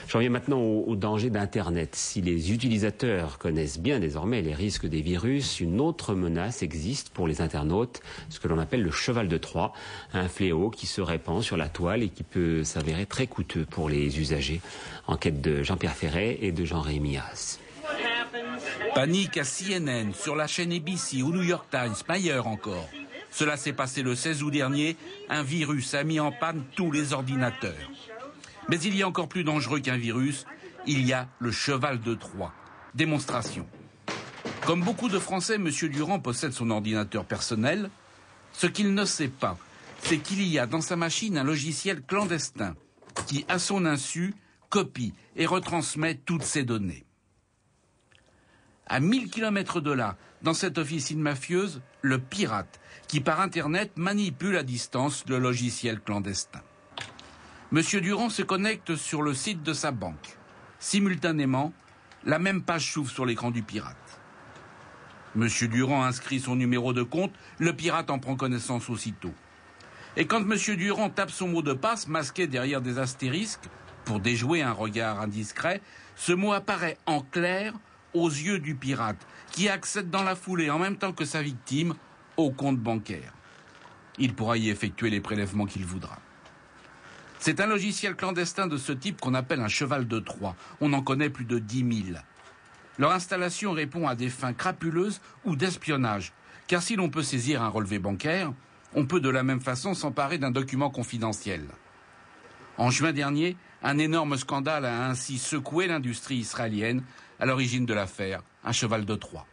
J'en viens maintenant au danger d'Internet. Si les utilisateurs connaissent bien désormais les risques des virus, une autre menace existe pour les internautes, ce que l'on appelle le cheval de Troie, un fléau qui se répand sur la toile et qui peut s'avérer très coûteux pour les usagers. Enquête de Jean-Pierre Ferret et de Jean-Rémy Haas. Panique à CNN, sur la chaîne ABC, au New York Times, mais ailleurs encore. Cela s'est passé le 16 août dernier. Un virus a mis en panne tous les ordinateurs. Mais il y a encore plus dangereux qu'un virus. Il y a le cheval de Troie. Démonstration. Comme beaucoup de Français, M. Durand possède son ordinateur personnel. Ce qu'il ne sait pas, c'est qu'il y a dans sa machine un logiciel clandestin qui, à son insu, copie et retransmet toutes ses données. À 1000 km de là, dans cette officine mafieuse, le pirate, qui par Internet manipule à distance le logiciel clandestin. Monsieur Durand se connecte sur le site de sa banque. Simultanément, la même page s'ouvre sur l'écran du pirate. Monsieur Durand inscrit son numéro de compte, le pirate en prend connaissance aussitôt. Et quand Monsieur Durand tape son mot de passe, masqué derrière des astérisques, pour déjouer un regard indiscret, ce mot apparaît en clair aux yeux du pirate, qui accède dans la foulée, en même temps que sa victime, au compte bancaire. Il pourra y effectuer les prélèvements qu'il voudra. C'est un logiciel clandestin de ce type qu'on appelle un cheval de Troie. On en connaît plus de 10 000. Leur installation répond à des fins crapuleuses ou d'espionnage, car si l'on peut saisir un relevé bancaire, on peut de la même façon s'emparer d'un document confidentiel. En juin dernier, un énorme scandale a ainsi secoué l'industrie israélienne, à l'origine de l'affaire, un cheval de Troie.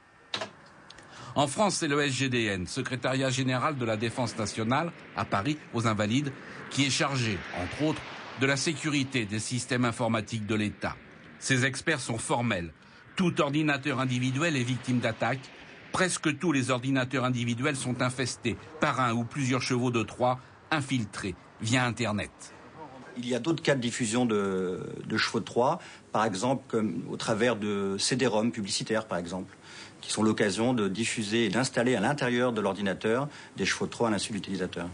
En France, c'est le SGDN, Secrétariat Général de la Défense Nationale, à Paris, aux Invalides, qui est chargé, entre autres, de la sécurité des systèmes informatiques de l'État. Ces experts sont formels. Tout ordinateur individuel est victime d'attaques. Presque tous les ordinateurs individuels sont infestés par un ou plusieurs chevaux de Troie infiltrés via Internet. Il y a d'autres cas de diffusion de chevaux de Troie, par exemple comme au travers de CD-ROM publicitaires, par exemple, qui sont l'occasion de diffuser et d'installer à l'intérieur de l'ordinateur des chevaux de Troie à l'insu de l'utilisateur.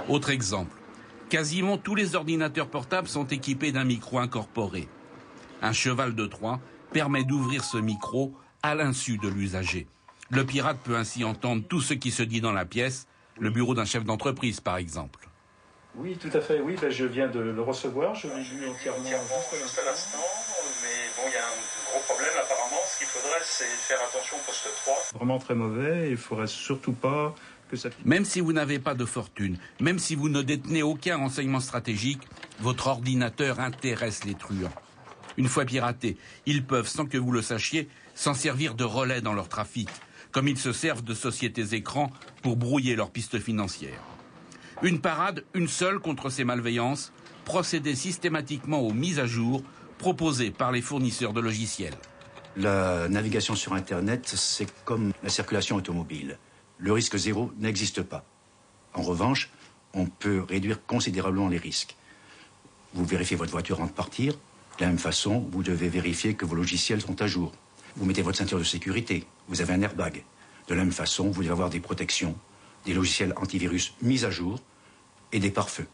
Autre exemple, quasiment tous les ordinateurs portables sont équipés d'un micro incorporé. Un cheval de Troie permet d'ouvrir ce micro à l'insu de l'usager. Le pirate peut ainsi entendre tout ce qui se dit dans la pièce, le bureau d'un chef d'entreprise par exemple. Oui, tout à fait, oui, je viens de le recevoir, je l'ai lu entièrement juste à l'instant, mais bon, il y a un gros problème apparemment, ce qu'il faudrait c'est faire attention au poste 3. Vraiment très mauvais, il ne faudrait surtout pas que ça... Même si vous n'avez pas de fortune, même si vous ne détenez aucun renseignement stratégique, votre ordinateur intéresse les truands. Une fois piratés, ils peuvent, sans que vous le sachiez, s'en servir de relais dans leur trafic, comme ils se servent de sociétés écrans pour brouiller leurs pistes financières. Une parade, une seule contre ces malveillances, procéder systématiquement aux mises à jour proposées par les fournisseurs de logiciels. La navigation sur Internet, c'est comme la circulation automobile. Le risque zéro n'existe pas. En revanche, on peut réduire considérablement les risques. Vous vérifiez votre voiture avant de partir. De la même façon, vous devez vérifier que vos logiciels sont à jour. Vous mettez votre ceinture de sécurité. Vous avez un airbag. De la même façon, vous devez avoir des protections, des logiciels antivirus mis à jour et des pare-feux.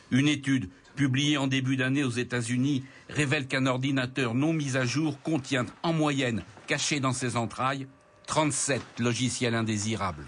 Une étude publiée en début d'année aux États-Unis révèle qu'un ordinateur non mis à jour contient en moyenne, caché dans ses entrailles, 37 logiciels indésirables.